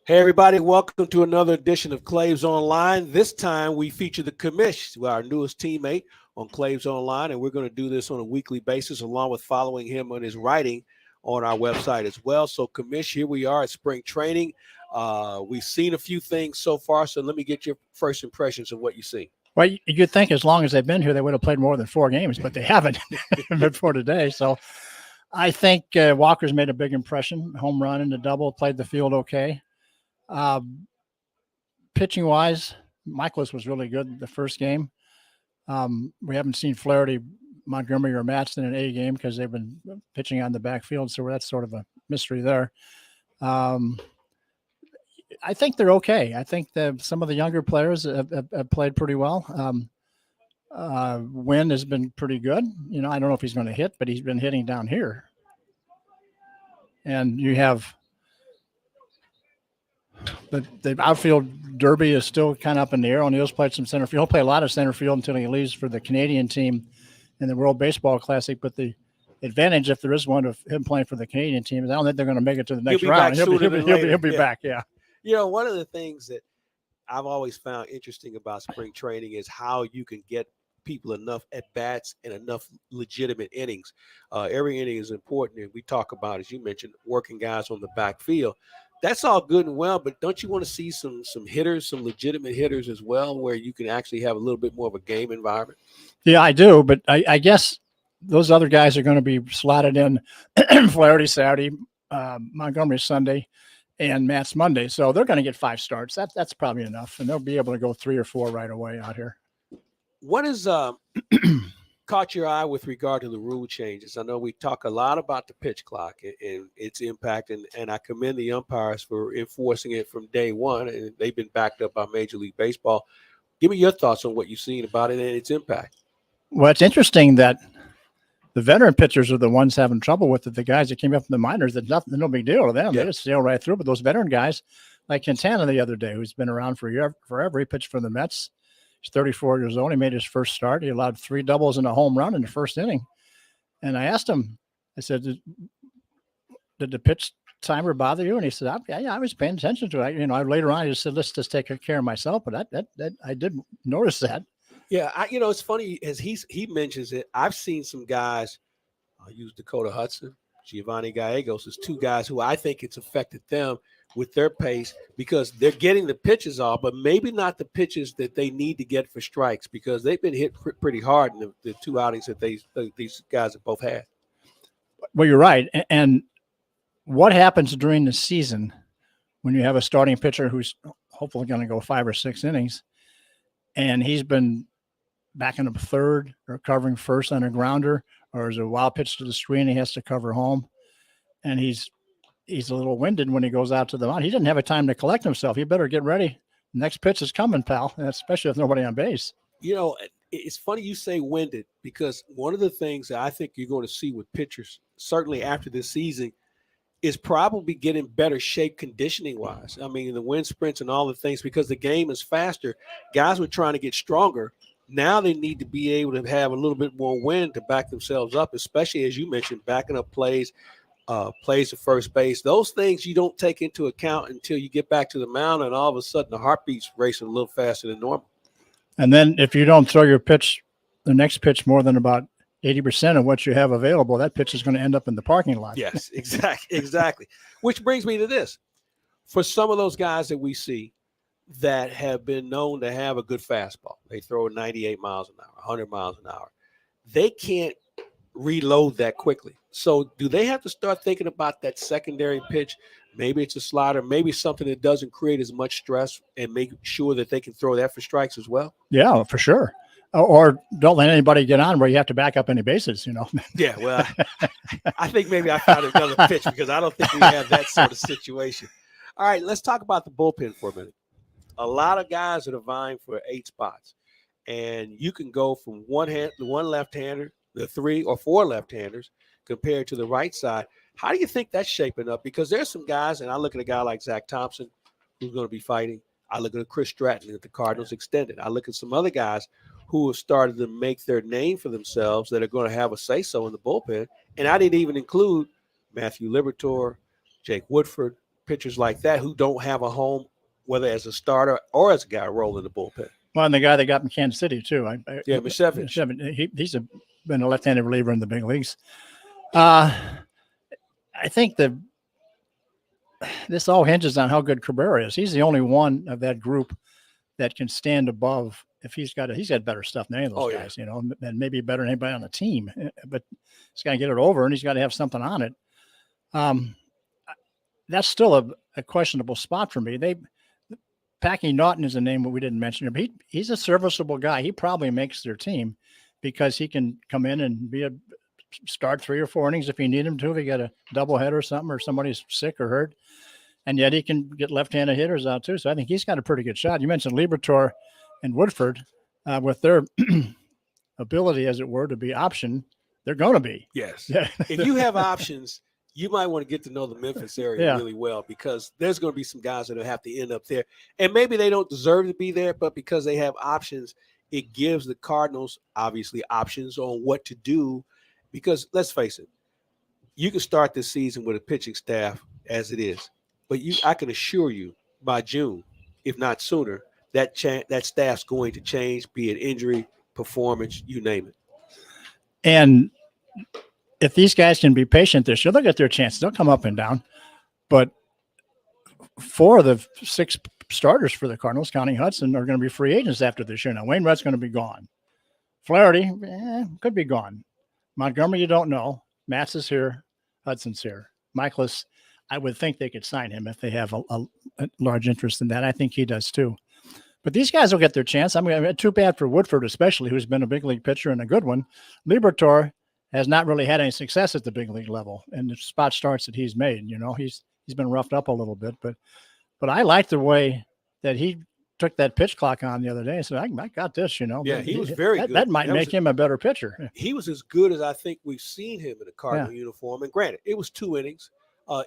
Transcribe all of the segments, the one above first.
Hey, everybody, welcome to another edition of Claibs Online. This time we feature the Commish, our newest teammate on Claibs Online, and we're going to do this on a weekly basis along with following him on his writing on our website as well. So, Commish, here we are at spring training. We've seen a few things so far, so let me get your first impressions of what you see. Well, you'd think as long as they've been here, they would have played more than 4 games, but they haven't before today. So I think Walker's made a big impression. Home run and a double, played the field okay. Pitching wise, Michaelis was really good the first game. We haven't seen Flaherty, Montgomery, or Matson in an A game because they've been pitching on the backfield, so that's sort of a mystery there. I think they're okay. I think that some of the younger players have played pretty well. Wynn has been pretty good. You know, I don't know if he's going to hit, but he's been hitting down here. And you have the outfield derby is still kind of up in the air. O'Neill's played some center field. He'll play a lot of center field until he leaves for the Canadian team in the World Baseball Classic. But the advantage, if there is one, of him playing for the Canadian team is I don't think they're going to make it to the next round. He'll be back, yeah. You know, one of the things that I've always found interesting about spring training is how you can get people enough at-bats and enough legitimate innings. Every inning is important, and we talk about, as you mentioned, working guys on the backfield. That's all good and well, but don't you want to see some hitters, some legitimate hitters as well, where you can actually have a little bit more of a game environment? Yeah, I do, but I guess those other guys are going to be slotted in Flaherty Saturday, Montgomery Sunday, and Matt's Monday. So they're going to get 5 starts. That's probably enough, and they'll be able to go 3 or 4 right away out here. What has caught your eye with regard to the rule changes? I know we talk a lot about the pitch clock and its impact, and I commend the umpires for enforcing it from day one, and they've been backed up by Major League Baseball. Give me your thoughts on what you've seen about it and its impact. Well, it's interesting that the veteran pitchers are the ones having trouble with it. The guys that came up from the minors, that's no big deal to them. Yeah. They just sail right through. But those veteran guys, like Quintana the other day, who's been around forever, he pitched for the Mets. He's 34 years old. He made his first start. He allowed 3 doubles and a home run in the first inning. And I asked him, I said, did the pitch timer bother you? And he said, yeah, I was paying attention to it. Later on, I just said, let's just take care of myself. But I did notice that. Yeah, it's funny as he mentions it. I've seen some guys use Dakota Hudson, Giovanni Gallegos as 2 guys who I think it's affected them with their pace because they're getting the pitches off, but maybe not the pitches that they need to get for strikes because they've been hit pretty hard in the 2 outings that these guys have both had. Well, you're right. And what happens during the season when you have a starting pitcher who's hopefully going to go 5 or 6 innings, and he's been backing up third or covering first on a grounder, or is a wild pitch to the screen, he has to cover home, and he's a little winded when he goes out to the mound. He didn't have a time to collect himself. You better get ready. The next pitch is coming, pal, especially if nobody on base. You know, it's funny you say winded because one of the things that I think you're going to see with pitchers, certainly after this season, is probably getting better shape conditioning-wise. I mean, the wind sprints and all the things, because the game is faster. Guys were trying to get stronger. Now they need to be able to have a little bit more wind to back themselves up, especially, as you mentioned, backing up plays to first base. Those things you don't take into account until you get back to the mound, and all of a sudden the heartbeat's racing a little faster than normal. And then if you don't throw your pitch, the next pitch, more than about 80% of what you have available, that pitch is going to end up in the parking lot. Yes, exactly. Which brings me to this. For some of those guys that we see that have been known to have a good fastball, they throw 98 miles an hour, 100 miles an hour, they can't reload that quickly. So do they have to start thinking about that secondary pitch? Maybe it's a slider, maybe something that doesn't create as much stress, and make sure that they can throw that for strikes as well? Yeah, for sure. Or don't let anybody get on where you have to back up any bases, Yeah, well, I think maybe I found another pitch because I don't think we have that sort of situation. All right, let's talk about the bullpen for a minute. A lot of guys that are vying for 8 spots, and you can go from one left-hander, the 3 or 4 left-handers compared to the right side. How do you think that's shaping up? Because there's some guys, and I look at a guy like Zach Thompson who's going to be fighting. I look at Chris Stratton at the Cardinals extended. I look at some other guys who have started to make their name for themselves that are going to have a say-so in the bullpen. And I didn't even include Matthew Liberatore, Jake Woodford, pitchers like that who don't have a home, whether as a starter or as a guy rolling the bullpen. Well, and the guy they got in Kansas City too. Mishevich. He's been a left-handed reliever in the big leagues. I think this all hinges on how good Cabrera is. He's the only one of that group that can stand above. If he's got better stuff than any of those guys, you know, and maybe better than anybody on the team. But he's got to get it over, and he's got to have something on it. That's still a questionable spot for me. Packy Naughton is a name that we didn't mention him. He's a serviceable guy. He probably makes their team because he can come in and start 3 or 4 innings if you need him to. If you got a doubleheader or something, or somebody's sick or hurt, and yet he can get left-handed hitters out too. So I think he's got a pretty good shot. You mentioned Liberatore and Woodford, with their ability, as it were, to be option. They're going to be. Yes. Yeah. If you have options, you might want to get to know the Memphis area really well, because there's going to be some guys that will have to end up there. And maybe they don't deserve to be there, but because they have options, it gives the Cardinals, obviously, options on what to do. Because let's face it, you can start this season with a pitching staff as it is. But I can assure you by June, if not sooner, that staff's going to change, be it injury, performance, you name it. And if these guys can be patient this year, they'll get their chances. They'll come up and down. But 4 of the 6 starters for the Cardinals, counting Hudson, are going to be free agents after this year. Now, Wainwright's going to be gone. Flaherty could be gone. Montgomery, you don't know. Matz is here. Hudson's here. Michaelis, I would think they could sign him if they have a large interest in that. I think he does too. But these guys will get their chance. I mean, too bad for Woodford, especially, who's been a big league pitcher and a good one. Liberatore has not really had any success at the big league level, and the spot starts that he's made. You know, he's been roughed up a little bit, but I like the way that he took that pitch clock on the other day and said, I got this, you know. Yeah, he was very good. That might make him a better pitcher. He was as good as I think we've seen him in a Cardinal uniform. And granted, it was 2 innings.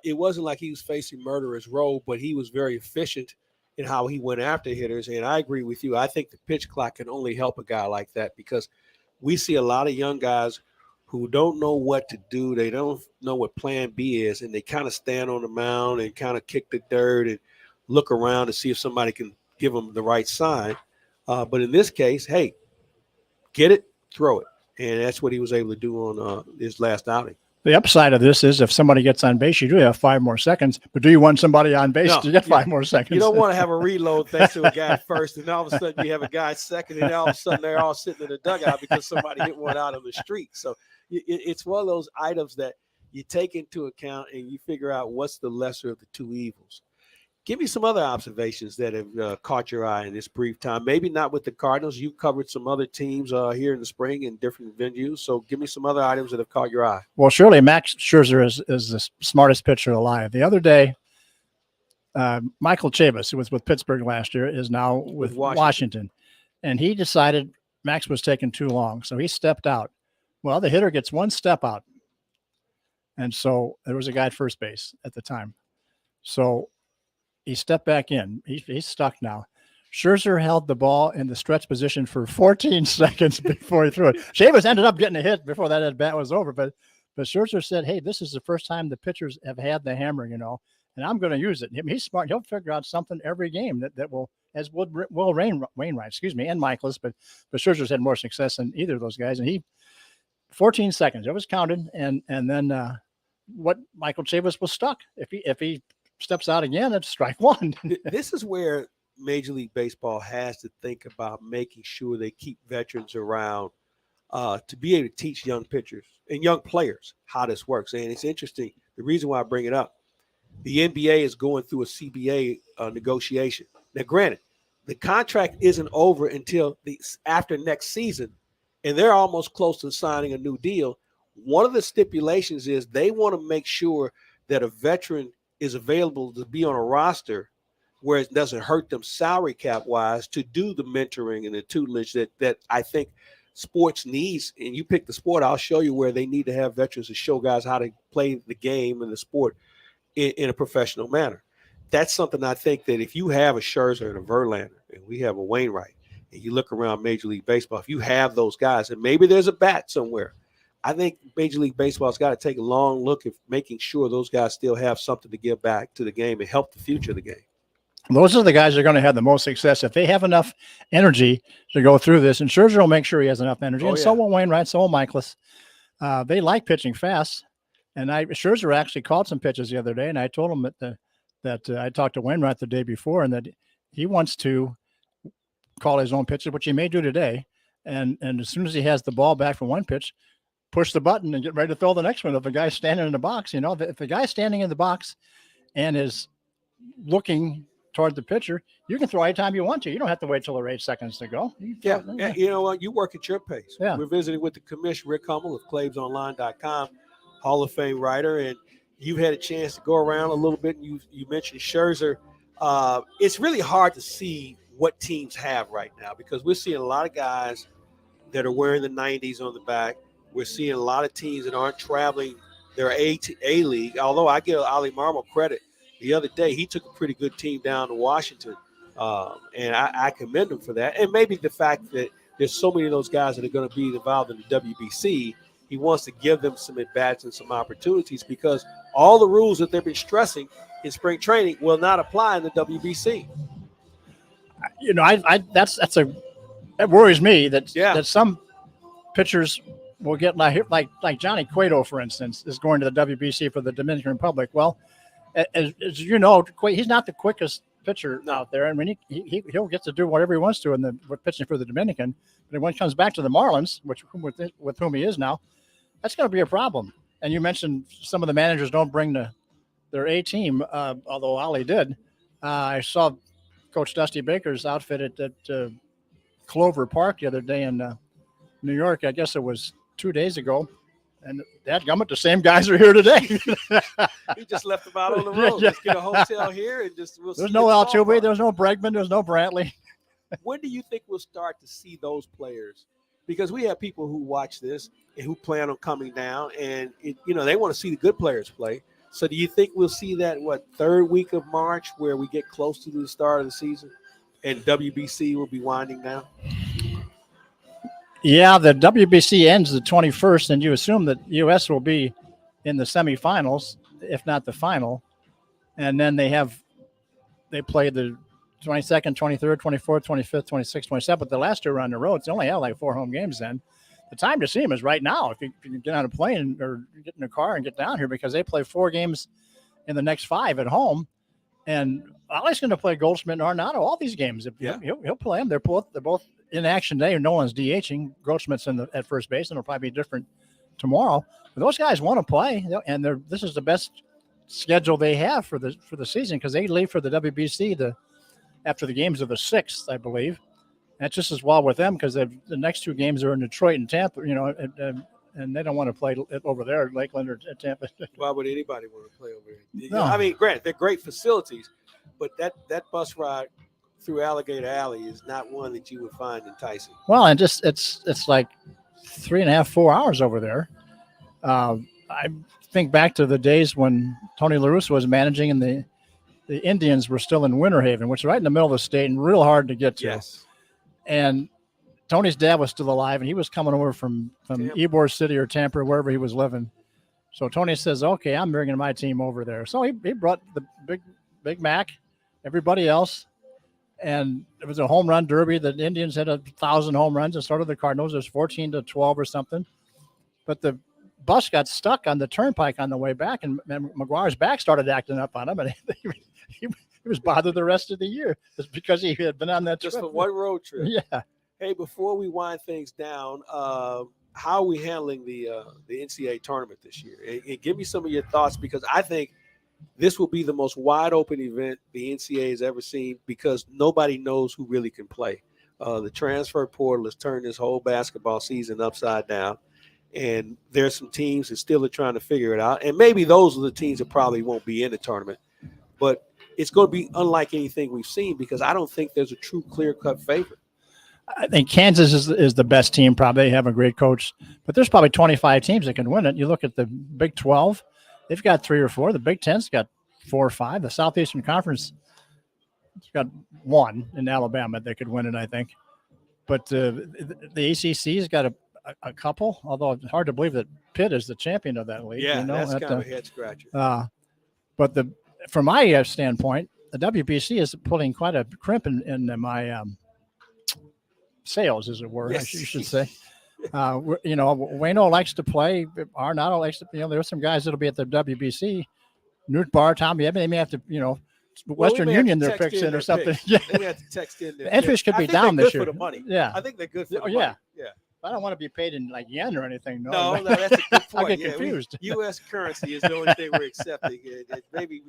It wasn't like he was facing murderer's row, but he was very efficient in how he went after hitters. And I agree with you. I think the pitch clock can only help a guy like that, because we see a lot of young guys who don't know what to do. They don't know what plan B is, and they kind of stand on the mound and kind of kick the dirt and look around to see if somebody can give them the right sign. But in this case, hey, get it, throw it. And that's what he was able to do on his last outing. The upside of this is if somebody gets on base, you do have 5 more seconds. But do you want somebody on base to get 5 more seconds? You don't want to have a reload thanks to a guy first, and all of a sudden you have a guy second, and all of a sudden they're all sitting in the dugout because somebody hit one out on the street. So it's one of those items that you take into account and you figure out what's the lesser of the 2 evils. Give me some other observations that have caught your eye in this brief time. Maybe not with the Cardinals. You've covered some other teams here in the spring in different venues. So give me some other items that have caught your eye. Well, surely Max Scherzer is the smartest pitcher alive. The other day, Michael Chavis, who was with Pittsburgh last year, is now with Washington. And he decided Max was taking too long, so he stepped out. Well, the hitter gets 1 step out. And so there was a guy at first base at the time. So he stepped back in. He's stuck now. Scherzer held the ball in the stretch position for 14 seconds before he threw it. Chavis ended up getting a hit before that at bat was over. But Scherzer said, hey, this is the first time the pitchers have had the hammer, you know, and I'm going to use it. He's smart. He'll figure out something every game that will, as will Wainwright, and Michaelis. But Scherzer's had more success than either of those guys. And 14 seconds, it was counted. And then what Michael Chavis was stuck. If he steps out again, it's strike 1. This is where Major League Baseball has to think about making sure they keep veterans around to be able to teach young pitchers and young players how this works. And it's interesting. The reason why I bring it up, the NBA is going through a CBA negotiation. Now, granted, the contract isn't over until after next season, and they're almost close to signing a new deal. One of the stipulations is they want to make sure that a veteran is available to be on a roster where it doesn't hurt them salary cap wise to do the mentoring and the tutelage that I think sports needs. And you pick the sport, I'll show you where they need to have veterans to show guys how to play the game and the sport in a professional manner. That's something I think that if you have a Scherzer and a Verlander and we have a Wainwright and you look around Major League Baseball, if you have those guys and maybe there's a bat somewhere, I think Major League Baseball's got to take a long look at making sure those guys still have something to give back to the game and help the future of the game. Those are the guys that are going to have the most success if they have enough energy to go through this. And Scherzer will make sure he has enough energy, and so will Wainwright, so will Michaelis. They like pitching fast, and Scherzer actually called some pitches the other day, and I told him that I talked to Wainwright the day before, and that he wants to call his own pitches, which he may do today. And as soon as he has the ball back from one pitch, push the button and get ready to throw the next one. If the guy's standing in the box, if the guy's standing in the box and is looking toward the pitcher, you can throw anytime you want to. You don't have to wait till there are 8 seconds to go. Yeah. You know what? You work at your pace. Yeah. We're visiting with the Commish Rick Hummel of ClaibsOnline.com, Hall of Fame writer, and you've had a chance to go around a little bit. And you mentioned Scherzer. It's really hard to see what teams have right now because we're seeing a lot of guys that are wearing the 90s on the back. We're seeing a lot of teams that aren't traveling their A league, although I give Ali Marmol credit. The other day, he took a pretty good team down to Washington, and I commend him for that. And maybe the fact that there's so many of those guys that are going to be involved in the WBC, he wants to give them some at-bats and some opportunities because all the rules that they've been stressing in spring training will not apply in the WBC. That worries me that some pitchers will get like Johnny Cueto, for instance, is going to the WBC for the Dominican Republic. Well, as you know, he's not the quickest pitcher out there. I mean, he'll get to do whatever he wants to with pitching for the Dominican. But when he comes back to the Marlins, with whom he is now, that's going to be a problem. And you mentioned some of the managers don't bring their A team, although Ali did. I saw Coach Dusty Baker's outfit at Clover Park the other day in New York. I guess it was 2 days ago. And dadgummit, the same guys are here today. He just left them out on the road. Just get a hotel here and there's no Altuve, there's no Bregman, there's no Brantley. When do you think we'll start to see those players? Because we have people who watch this and who plan on coming down, and they want to see the good players play. So do you think we'll see that, third week of March where we get close to the start of the season and WBC will be winding down? Yeah, the WBC ends the 21st, and you assume that U.S. will be in the semifinals, if not the final. And then they play the 22nd, 23rd, 24th, 25th, 26th, 27th. But the last two are on the road. So they only have 4 home games then. The time to see them is right now. If you can get on a plane or get in a car and get down here, because they play 4 games in the next 5 at home. And Ali's going to play Goldschmidt and Arenado all these games. He'll play them. They're both in action today. No one's DHing. Goldschmidt's at first base, and it'll probably be different tomorrow. But those guys want to play, and this is the best schedule they have for the season because they leave for the WBC after the games of the 6th, I believe. That's just as well with them because the next 2 games are in Detroit and Tampa. And they don't want to play over there at Lakeland or at Tampa. Why would anybody want to play over here? No. I mean, granted, they're great facilities, but that bus ride through Alligator Alley is not one that you would find enticing. Well, and just it's like 3.5, 4 hours over there. I think back to the days when Tony La Russa was managing and the Indians were still in Winter Haven, which is right in the middle of the state and real hard to get to. Yes. And Tony's dad was still alive, and he was coming over from Ybor City or Tampa, wherever he was living. So Tony says, okay, I'm bringing my team over there. So he brought the Big Mac, everybody else, and it was a home run derby. The Indians had 1,000 home runs and started the Cardinals. It was 14-12 or something. But the bus got stuck on the turnpike on the way back, and McGuire's back started acting up on him, and he was bothered the rest of the year just because he had been on that just trip. for one road trip. Yeah. Hey, before we wind things down, how are we handling the NCAA tournament this year? And give me some of your thoughts, because I think this will be the most wide open event the NCAA has ever seen because nobody knows who really can play. The transfer portal has turned this whole basketball season upside down, and there's some teams that still are trying to figure it out. And maybe those are the teams that probably won't be in the tournament, but it's going to be unlike anything we've seen because I don't think there's a true clear-cut favorite. I think Kansas is the best team. Probably they have a great coach, but there's probably 25 teams that can win it. You look at the Big 12, they've got 3 or 4. The Big 10's got 4 or 5. The Southeastern Conference has got 1 in Alabama that could win it, I think. But the ACC's got a couple, although it's hard to believe that Pitt is the champion of that league. Yeah, that's at kind of a head scratcher. But from my standpoint, the WBC is putting quite a crimp in my sales, as it were. Yes. You should say. Wayno likes to play. Arnado likes to. There's some guys that'll be at the WBC. Newt Barr, Tommy Eben, they may have to. Western Union their picks in or something. Picks. Yeah, they may have to text in. The entries could be down this year For the money. Yeah, I think they're good for the money. Yeah. Yeah. I don't want to be paid in like yen or anything. No, that's a good point. I get confused. U.S. currency is the only thing we're accepting. Maybe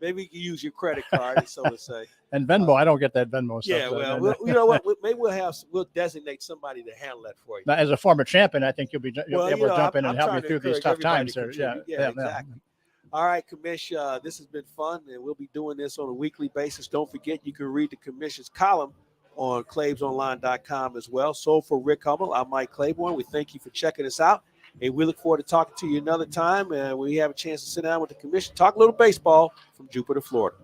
we can use your credit card, so to say. And Venmo, I don't get that Venmo stuff. Yeah, well, you know what? Maybe we'll designate somebody to handle that for you. Now, as a former champion, I think you'll be able to jump in and help me through these tough times. Yeah, exactly. All right, Commish, this has been fun, and we'll be doing this on a weekly basis. Don't forget, you can read the Commish's column on ClaibsOnline.com as well. So for Rick Hummel, I'm Mike Claiborne. We thank you for checking us out, and we look forward to talking to you another time. And we have a chance to sit down with the Commish, talk a little baseball from Jupiter, Florida.